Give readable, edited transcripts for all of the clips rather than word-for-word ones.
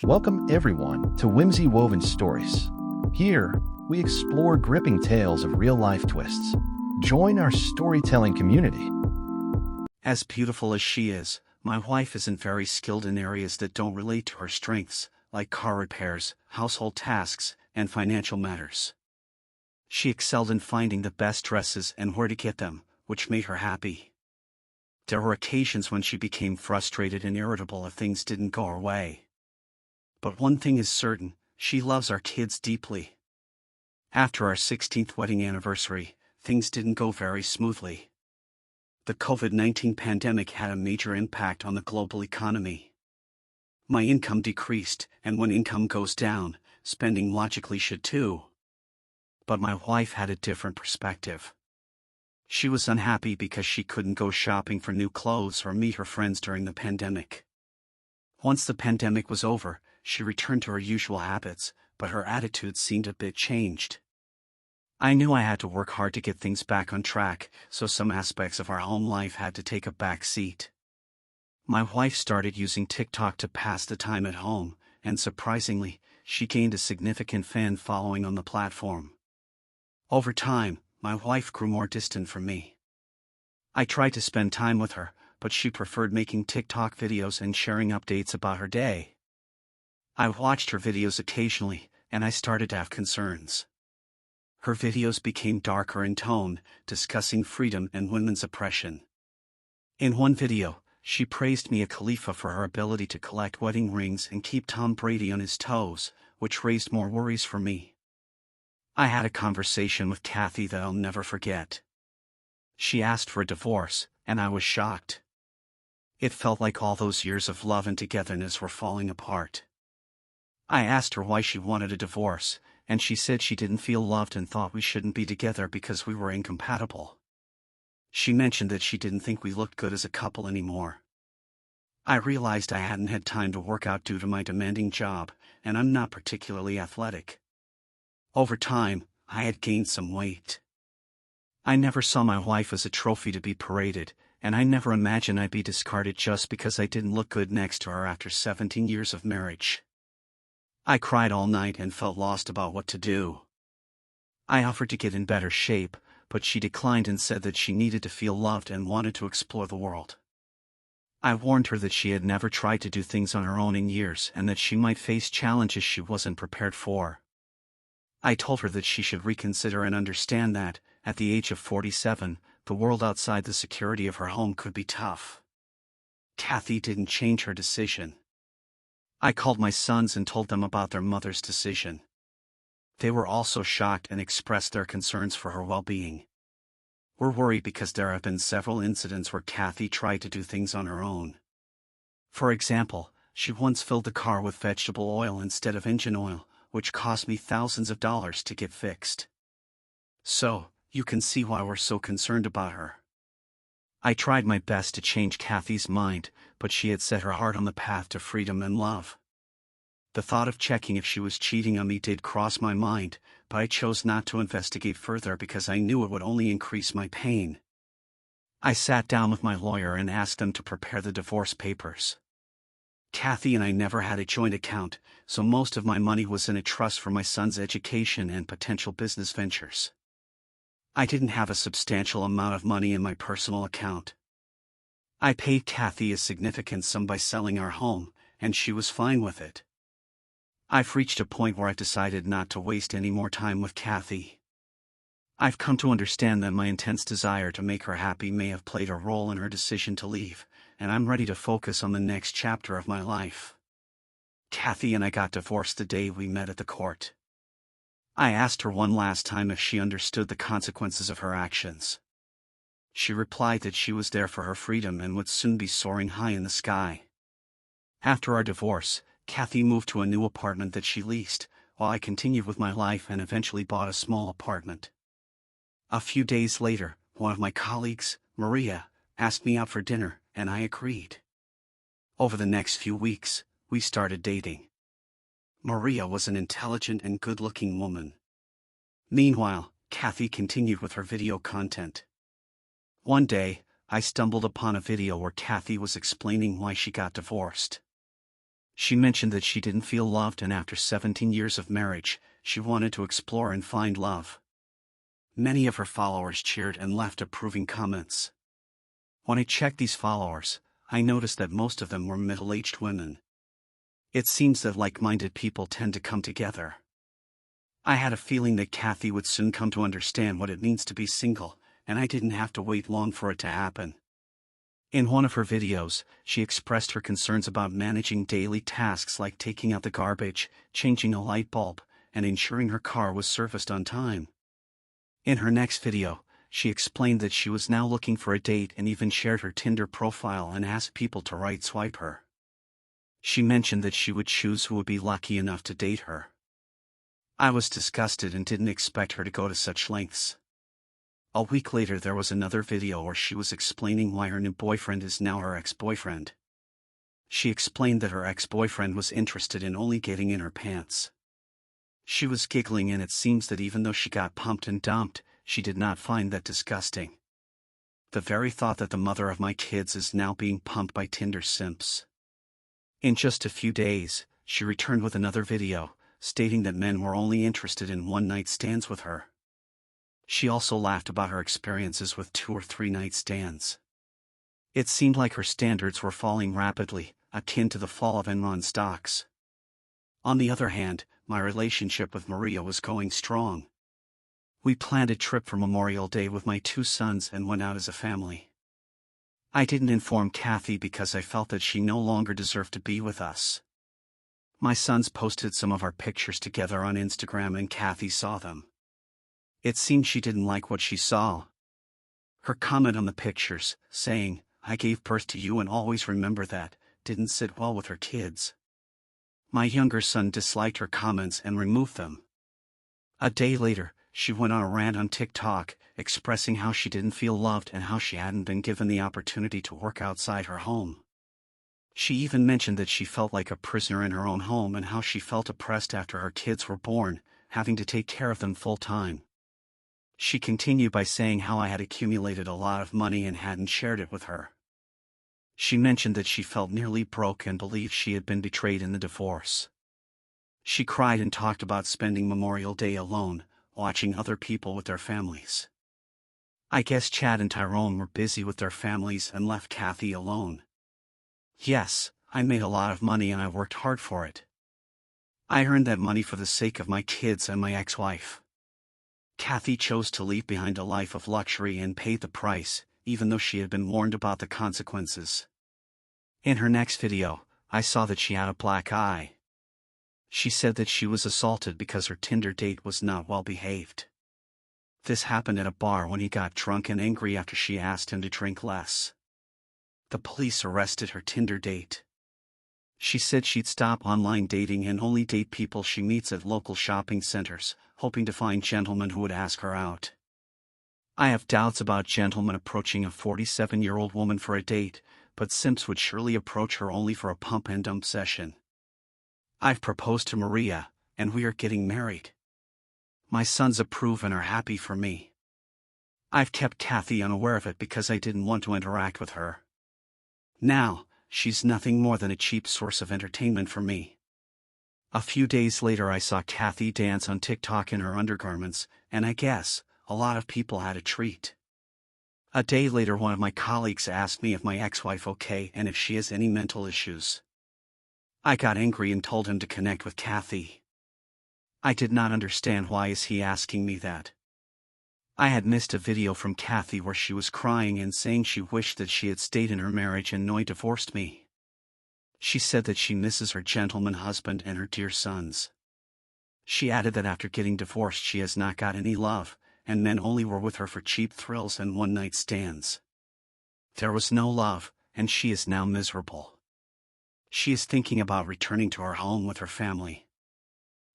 Welcome everyone to Whimsy Woven Stories. Here, we explore gripping tales of real-life twists. Join our storytelling community. As beautiful as she is, my wife isn't very skilled in areas that don't relate to her strengths, like car repairs, household tasks, and financial matters. She excelled in finding the best dresses and where to get them, which made her happy. There were occasions when she became frustrated and irritable if things didn't go her way. But one thing is certain, she loves our kids deeply. After our 16th wedding anniversary, things didn't go very smoothly. The COVID-19 pandemic had a major impact on the global economy. My income decreased, and when income goes down, spending logically should too. But my wife had a different perspective. She was unhappy because she couldn't go shopping for new clothes or meet her friends during the pandemic. Once the pandemic was over, she returned to her usual habits, but her attitude seemed a bit changed. I knew I had to work hard to get things back on track, so some aspects of our home life had to take a back seat. My wife started using TikTok to pass the time at home, and surprisingly, she gained a significant fan following on the platform. Over time, my wife grew more distant from me. I tried to spend time with her, but she preferred making TikTok videos and sharing updates about her day. I watched her videos occasionally, and I started to have concerns. Her videos became darker in tone, discussing freedom and women's oppression. In one video, she praised Mia Khalifa for her ability to collect wedding rings and keep Tom Brady on his toes, which raised more worries for me. I had a conversation with Kathy that I'll never forget. She asked for a divorce, and I was shocked. It felt like all those years of love and togetherness were falling apart. I asked her why she wanted a divorce, and she said she didn't feel loved and thought we shouldn't be together because we were incompatible. She mentioned that she didn't think we looked good as a couple anymore. I realized I hadn't had time to work out due to my demanding job, and I'm not particularly athletic. Over time, I had gained some weight. I never saw my wife as a trophy to be paraded, and I never imagined I'd be discarded just because I didn't look good next to her after 17 years of marriage. I cried all night and felt lost about what to do. I offered to get in better shape, but she declined and said that she needed to feel loved and wanted to explore the world. I warned her that she had never tried to do things on her own in years and that she might face challenges she wasn't prepared for. I told her that she should reconsider and understand that, at the age of 47, the world outside the security of her home could be tough. Kathy didn't change her decision. I called my sons and told them about their mother's decision. They were also shocked and expressed their concerns for her well-being. We're worried because there have been several incidents where Kathy tried to do things on her own. For example, she once filled the car with vegetable oil instead of engine oil, which cost me thousands of dollars to get fixed. So, you can see why we're so concerned about her. I tried my best to change Kathy's mind, but she had set her heart on the path to freedom and love. The thought of checking if she was cheating on me did cross my mind, but I chose not to investigate further because I knew it would only increase my pain. I sat down with my lawyer and asked them to prepare the divorce papers. Kathy and I never had a joint account, so most of my money was in a trust for my son's education and potential business ventures. I didn't have a substantial amount of money in my personal account. I paid Kathy a significant sum by selling our home, and she was fine with it. I've reached a point where I've decided not to waste any more time with Kathy. I've come to understand that my intense desire to make her happy may have played a role in her decision to leave, and I'm ready to focus on the next chapter of my life. Kathy and I got divorced the day we met at the court. I asked her one last time if she understood the consequences of her actions. She replied that she was there for her freedom and would soon be soaring high in the sky. After our divorce, Kathy moved to a new apartment that she leased, while I continued with my life and eventually bought a small apartment. A few days later, one of my colleagues, Maria, asked me out for dinner, and I agreed. Over the next few weeks, we started dating. Maria was an intelligent and good-looking woman. Meanwhile, Kathy continued with her video content. One day, I stumbled upon a video where Kathy was explaining why she got divorced. She mentioned that she didn't feel loved, and after 17 years of marriage, she wanted to explore and find love. Many of her followers cheered and left approving comments. When I checked these followers, I noticed that most of them were middle-aged women. It seems that like-minded people tend to come together. I had a feeling that Kathy would soon come to understand what it means to be single, and I didn't have to wait long for it to happen. In one of her videos, she expressed her concerns about managing daily tasks like taking out the garbage, changing a light bulb, and ensuring her car was serviced on time. In her next video, she explained that she was now looking for a date and even shared her Tinder profile and asked people to right-swipe her. She mentioned that she would choose who would be lucky enough to date her. I was disgusted and didn't expect her to go to such lengths. A week later, there was another video where she was explaining why her new boyfriend is now her ex-boyfriend. She explained that her ex-boyfriend was interested in only getting in her pants. She was giggling, and it seems that even though she got pumped and dumped, she did not find that disgusting. The very thought that the mother of my kids is now being pumped by Tinder simps. In just a few days, she returned with another video, stating that men were only interested in one-night stands with her. She also laughed about her experiences with 2 or 3 night stands. It seemed like her standards were falling rapidly, akin to the fall of Enron stocks. On the other hand, my relationship with Maria was going strong. We planned a trip for Memorial Day with my 2 sons and went out as a family. I didn't inform Kathy because I felt that she no longer deserved to be with us. My sons posted some of our pictures together on Instagram and Kathy saw them. It seemed she didn't like what she saw. Her comment on the pictures, saying, "I gave birth to you and always remember that," didn't sit well with her kids. My younger son disliked her comments and removed them. A day later, she went on a rant on TikTok, expressing how she didn't feel loved and how she hadn't been given the opportunity to work outside her home. She even mentioned that she felt like a prisoner in her own home and how she felt oppressed after her kids were born, having to take care of them full-time. She continued by saying how I had accumulated a lot of money and hadn't shared it with her. She mentioned that she felt nearly broke and believed she had been betrayed in the divorce. She cried and talked about spending Memorial Day alone, watching other people with their families. I guess Chad and Tyrone were busy with their families and left Kathy alone. Yes, I made a lot of money and I worked hard for it. I earned that money for the sake of my kids and my ex-wife. Kathy chose to leave behind a life of luxury and paid the price, even though she had been warned about the consequences. In her next video, I saw that she had a black eye. She said that she was assaulted because her Tinder date was not well behaved. This happened at a bar when he got drunk and angry after she asked him to drink less. The police arrested her Tinder date. She said she'd stop online dating and only date people she meets at local shopping centers, hoping to find gentlemen who would ask her out. I have doubts about gentlemen approaching a 47-year-old woman for a date, but simps would surely approach her only for a pump and dump session. I've proposed to Maria, and we are getting married. My sons approve and are happy for me. I've kept Kathy unaware of it because I didn't want to interact with her. Now, she's nothing more than a cheap source of entertainment for me. A few days later I saw Kathy dance on TikTok in her undergarments, and I guess a lot of people had a treat. A day later, one of my colleagues asked me if my ex-wife okay and if she has any mental issues. I got angry and told him to connect with Kathy. I did not understand why is he asking me that. I had missed a video from Kathy where she was crying and saying she wished that she had stayed in her marriage and not divorced me. She said that she misses her gentleman husband and her dear sons. She added that after getting divorced she has not got any love, and men only were with her for cheap thrills and one-night stands. There was no love, and she is now miserable. She is thinking about returning to her home with her family.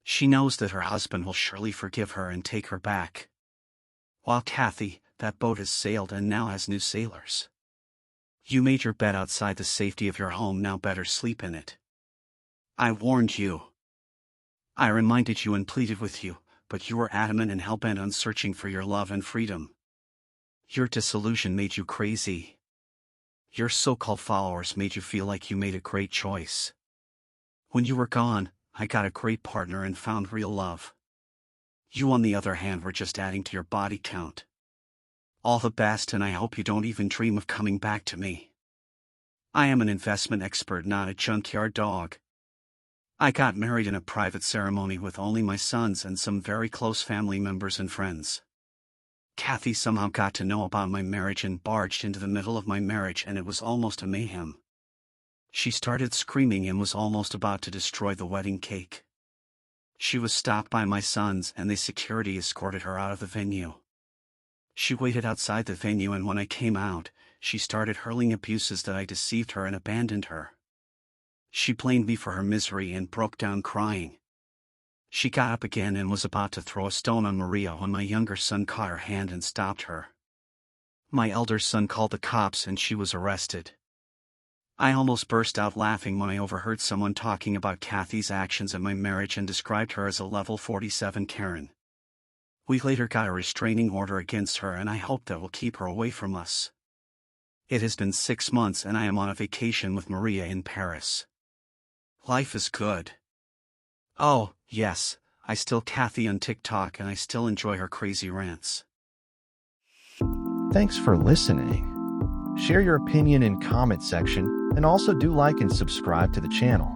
She knows that her husband will surely forgive her and take her back. While Kathy, that boat has sailed and now has new sailors. You made your bed outside the safety of your home, now better sleep in it. I warned you. I reminded you and pleaded with you, but you were adamant and hell-bent on searching for your love and freedom. Your disillusion made you crazy. Your so-called followers made you feel like you made a great choice. When you were gone, I got a great partner and found real love. You, on the other hand, were just adding to your body count. All the best, and I hope you don't even dream of coming back to me. I am an investment expert, not a junkyard dog. I got married in a private ceremony with only my sons and some very close family members and friends. Kathy somehow got to know about my marriage and barged into the middle of my marriage, and it was almost a mayhem. She started screaming and was almost about to destroy the wedding cake. She was stopped by my sons, and the security escorted her out of the venue. She waited outside the venue, and when I came out, she started hurling abuses that I deceived her and abandoned her. She blamed me for her misery and broke down crying. She got up again and was about to throw a stone on Maria when my younger son caught her hand and stopped her. My elder son called the cops and she was arrested. I almost burst out laughing when I overheard someone talking about Kathy's actions in my marriage and described her as a level 47 Karen. We later got a restraining order against her, and I hope that will keep her away from us. It has been 6 months and I am on a vacation with Maria in Paris. Life is good. Oh, yes, I still Kathy on TikTok and I still enjoy her crazy rants. Thanks for listening. Share your opinion in comment section, and also do like and subscribe to the channel.